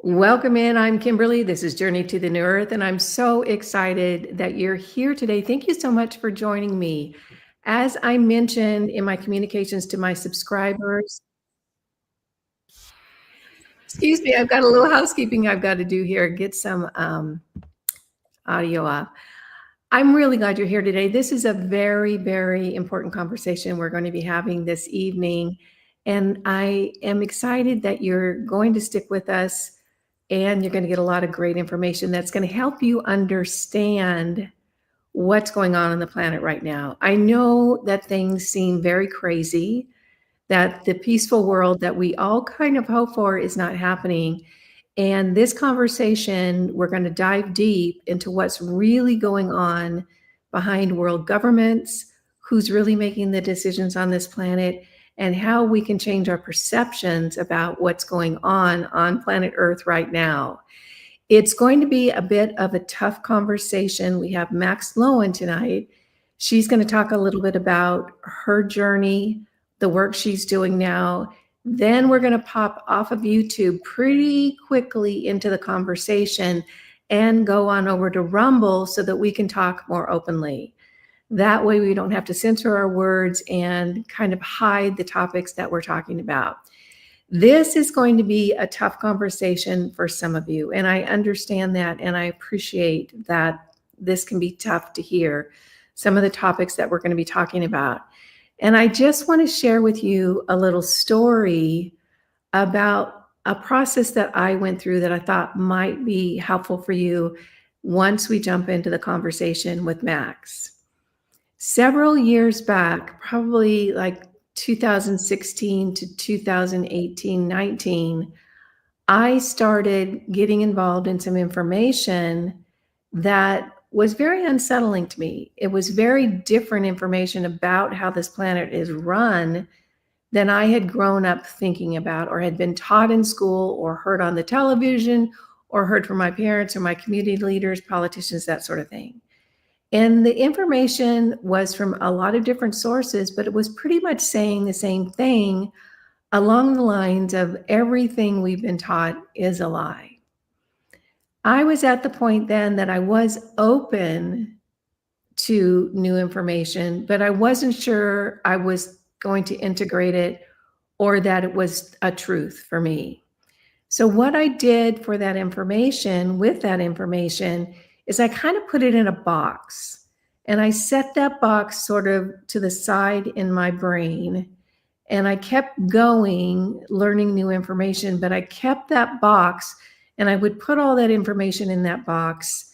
Welcome in. I'm Kimberly. This is Journey to the New Earth, and I'm so excited that you're here today. Thank you so much for joining me. As I mentioned in my communications to my subscribers, excuse me, I've got a little housekeeping I've got to do here, get some audio up. I'm really glad you're here today. This is a very, very important conversation we're going to be having this evening, and I am excited that you're going to stick with us. And you're going to get a lot of great information that's going to help you understand what's going on the planet right now. I know that things seem very crazy, that the peaceful world that we all kind of hope for is not happening. And this conversation, we're going to dive deep into what's really going on behind world governments, who's really making the decisions on this planet, and how we can change our perceptions about what's going on planet Earth right now. It's going to be a bit of a tough conversation. We have Max Lohan tonight. She's going to talk a little bit about her journey, the work she's doing now. Then we're going to pop off of YouTube pretty quickly into the conversation and go on over to Rumble so that we can talk more openly. That way we don't have to censor our words and kind of hide the topics that we're talking about. This is going to be a tough conversation for some of you, and I understand that, and I appreciate that this can be tough to hear, some of the topics that we're going to be talking about. And I just want to share with you a little story about a process that I went through that I thought might be helpful for you once we jump into the conversation with Max. Several years back, probably like 2016 to 2018, 19, I started getting involved in some information that was very unsettling to me. It was very different information about how this planet is run than I had grown up thinking about or had been taught in school or heard on the television or heard from my parents or my community leaders, politicians, that sort of thing. And the information was from a lot of different sources, but it was pretty much saying the same thing along the lines of everything we've been taught is a lie. I was at the point then that I was open to new information, but I wasn't sure I was going to integrate it or that it was a truth for me. So what I did for that information, with that information, is I kind of put it in a box, and I set that box sort of to the side in my brain, and I kept going, learning new information, but I kept that box, and I would put all that information in that box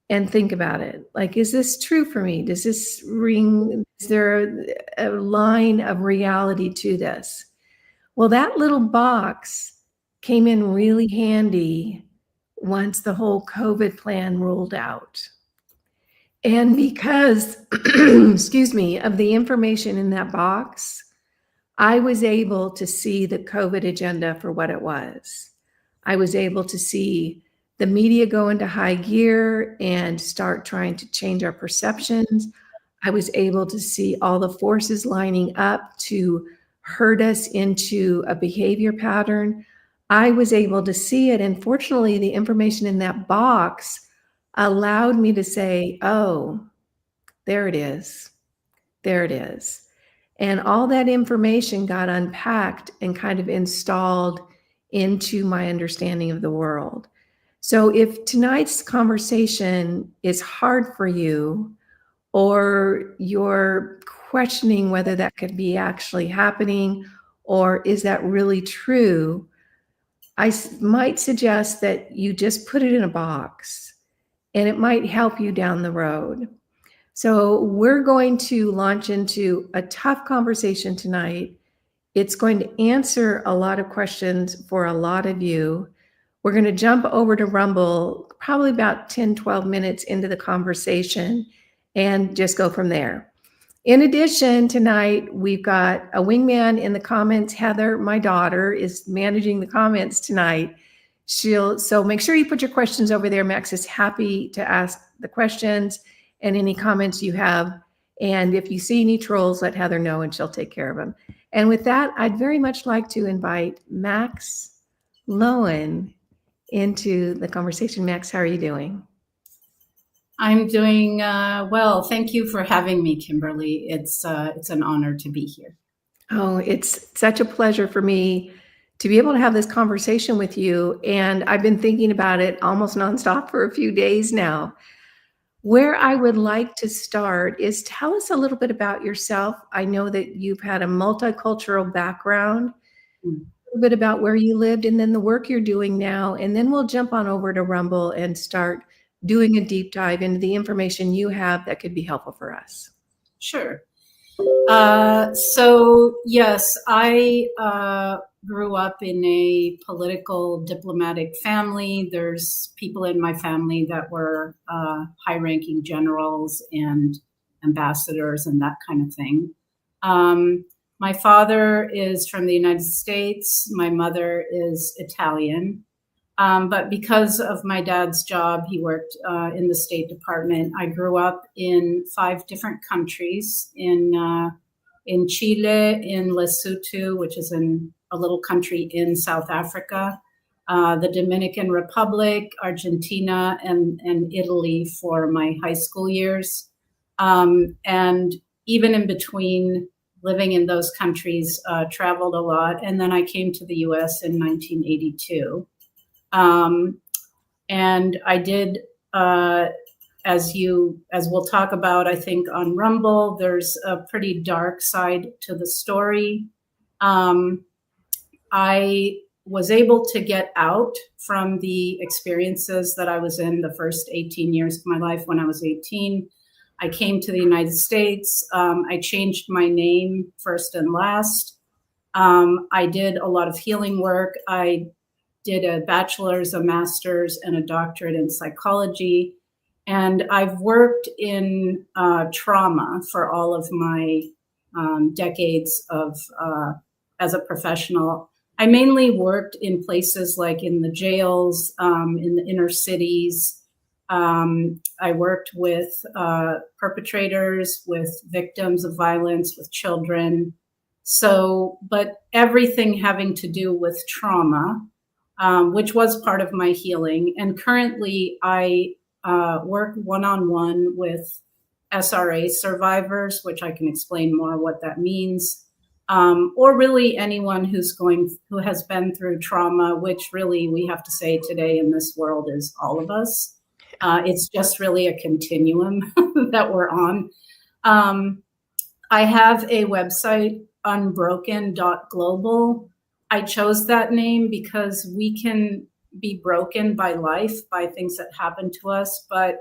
and think about it. Like, is this true for me? Does this ring? Is there a line of reality to this? Well, that little box came in really handy once the whole COVID plan rolled out. And because, excuse me, of the information in that box, I was able to see the COVID agenda for what it was. I was able to see the media go into high gear and start trying to change our perceptions. I was able to see all the forces lining up to herd us into a behavior pattern. I was able to see it. And fortunately, the information in that box allowed me to say, oh, there it is. There it is. And all that information got unpacked and kind of installed into my understanding of the world. So if tonight's conversation is hard for you, or you're questioning whether that could be actually happening, or is that really true, I might suggest that you just put it in a box, and it might help you down the road. So we're going to launch into a tough conversation tonight. It's going to answer a lot of questions for a lot of you. We're going to jump over to Rumble probably about 10, 12 minutes into the conversation and just go from there. In addition, tonight, we've got a wingman in the comments. Heather, my daughter, is managing the comments tonight. So make sure you put your questions over there. Max is happy to ask the questions and any comments you have. And if you see any trolls, let Heather know and she'll take care of them. And with that, I'd very much like to invite Max Lohan into the conversation. Max, how are you doing? I'm doing well. Thank you for having me, Kimberly. It's an honor to be here. Oh, it's such a pleasure for me to be able to have this conversation with you. And I've been thinking about it almost nonstop for a few days now. Where I would like to start is tell us a little bit about yourself. I know that you've had a multicultural background, Mm. a little bit about where you lived, and then the work you're doing now. And then we'll jump on over to Rumble and start doing a deep dive into the information you have that could be helpful for us. Sure. So yes, I grew up in a political diplomatic family. There's people in my family that were high-ranking generals and ambassadors and that kind of thing. My father is from the United States. My mother is Italian. But because of my dad's job, he worked in the State Department. I grew up in 5 different countries in Chile, in Lesotho, which is in a little country in South Africa, the Dominican Republic, Argentina, and Italy for my high school years. And even in between living in those countries, traveled a lot. And then I came to the US in 1982. And I did, as we'll talk about, I think on Rumble, there's a pretty dark side to the story. I was able to get out from the experiences that I was in the first 18 years of my life. When I was 18, I came to the United States. I changed my name first and last. I did a lot of healing work. I did a bachelor's, a master's, and a doctorate in psychology. And I've worked in trauma for all of my decades of as a professional. I mainly worked in places like in the jails, in the inner cities. I worked with perpetrators, with victims of violence, with children. So, but everything having to do with trauma, which was part of my healing. And currently, I work one-on-one with SRA survivors, which I can explain more what that means, or really anyone who has been through trauma, which really we have to say today in this world is all of us. It's just really a continuum that we're on. I have a website, unbroken.global. I chose that name because we can be broken by life, by things that happen to us, but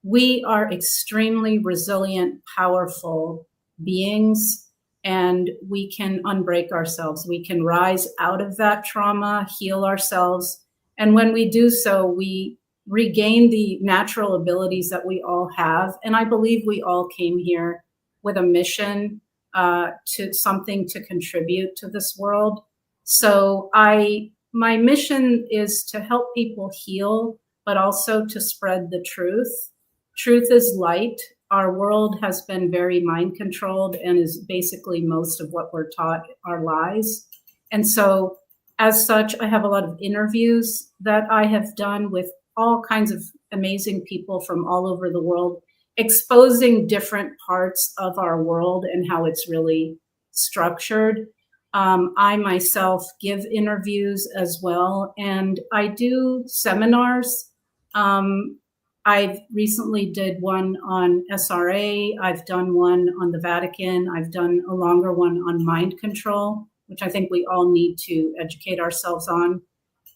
we are extremely resilient, powerful beings, and we can unbreak ourselves. We can rise out of that trauma, heal ourselves. And when we do so, we regain the natural abilities that we all have. And I believe we all came here with a mission, to something to contribute to this world. So my mission is to help people heal, but also to spread the truth. Truth is light. Our world has been very mind controlled and is basically most of what we're taught are lies. And so as such, I have a lot of interviews that I have done with all kinds of amazing people from all over the world, exposing different parts of our world and how it's really structured. I myself give interviews as well, and I do seminars. I've recently did one on SRA. I've done one on the Vatican. I've done a longer one on mind control, which I think we all need to educate ourselves on.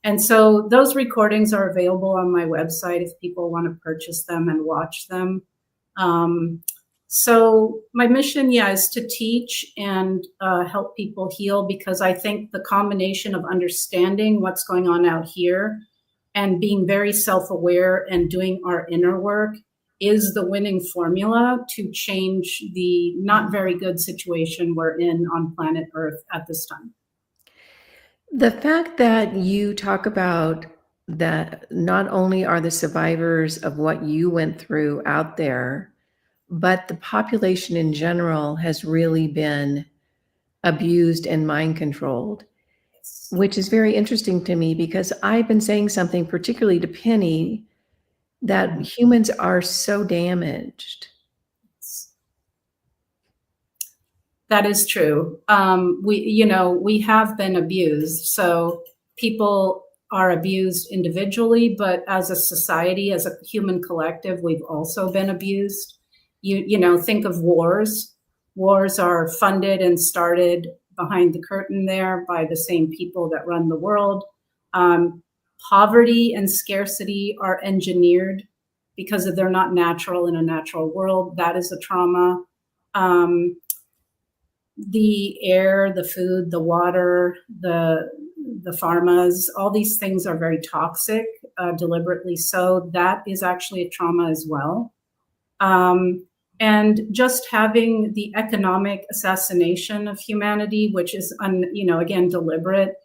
And so those recordings are available on my website if people want to purchase them and watch them. So my mission, is to teach and help people heal, because I think the combination of understanding what's going on out here and being very self-aware and doing our inner work is the winning formula to change the not very good situation we're in on planet Earth at this time. The fact that you talk about that not only are the survivors of what you went through out there, but the population in general has really been abused and mind controlled. which is very interesting to me because I've been saying something, particularly to Penny, that humans are so damaged. That is true. We have been abused. So people are abused individually, but as a society, as a human collective, we've also been abused. Think of wars. Wars are funded and started behind the curtain there by the same people that run the world. Poverty and scarcity are engineered because they're not natural in a natural world. That is a trauma. The air, the food, the water, the pharmas, all these things are very toxic, deliberately so. That is actually a trauma as well. And just having the economic assassination of humanity, which is, again, deliberate.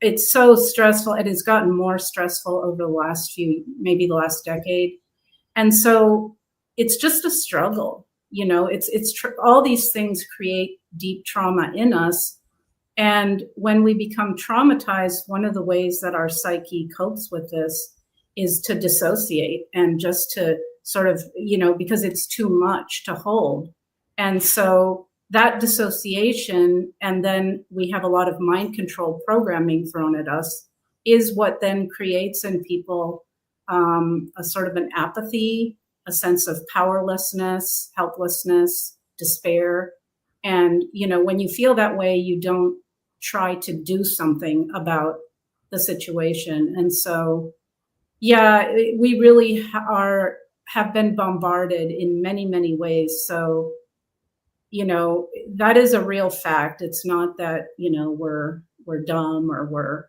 It's so stressful. It has gotten more stressful over the last maybe the last decade. And so it's just a struggle. All these things create deep trauma in us. And when we become traumatized, one of the ways that our psyche copes with this is to dissociate and just to sort of, because it's too much to hold. And so that dissociation, and then we have a lot of mind control programming thrown at us, is what then creates in people a sort of an apathy, a sense of powerlessness, helplessness, despair. And, when you feel that way, you don't try to do something about the situation. And so, yeah, we really have been bombarded in many, many ways. So, that is a real fact. It's not that, we're dumb or we're,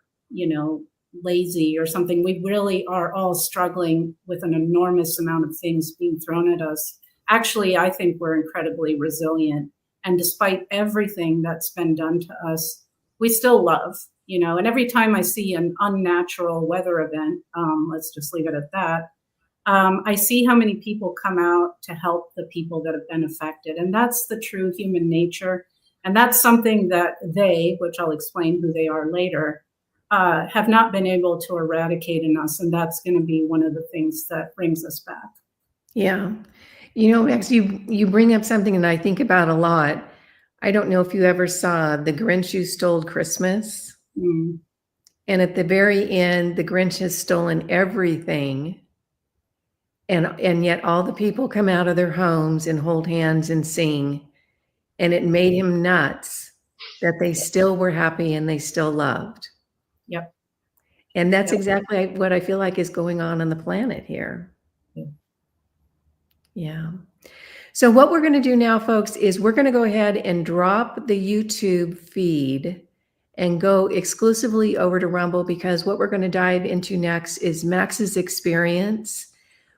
lazy or something. We really are all struggling with an enormous amount of things being thrown at us. Actually, I think we're incredibly resilient. And despite everything that's been done to us, we still love, and every time I see an unnatural weather event, let's just leave it at that, I see how many people come out to help the people that have been affected. And that's the true human nature. And that's something that which I'll explain who they are later, have not been able to eradicate in us. And that's going to be one of the things that brings us back. Yeah. Max, you bring up something that I think about a lot. I don't know if you ever saw The Grinch Who Stole Christmas. Mm. And at the very end, the Grinch has stolen everything. And yet all the people come out of their homes and hold hands and sing. And it made him nuts that they still were happy and they still loved. Yep. And that's exactly what I feel like is going on the planet here. Yeah. So what we're going to do now, folks, is we're going to go ahead and drop the YouTube feed and go exclusively over to Rumble, because what we're going to dive into next is Max's experience,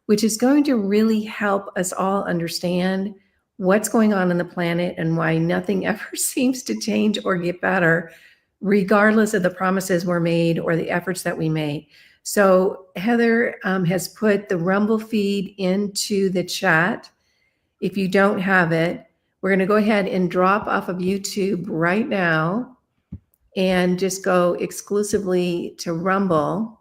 which is going to really help us all understand what's going on the planet and why nothing ever seems to change or get better, regardless of the promises we're made or the efforts that we make. So Heather has put the Rumble feed into the chat. If you don't have it, we're going to go ahead and drop off of YouTube right now and just go exclusively to Rumble.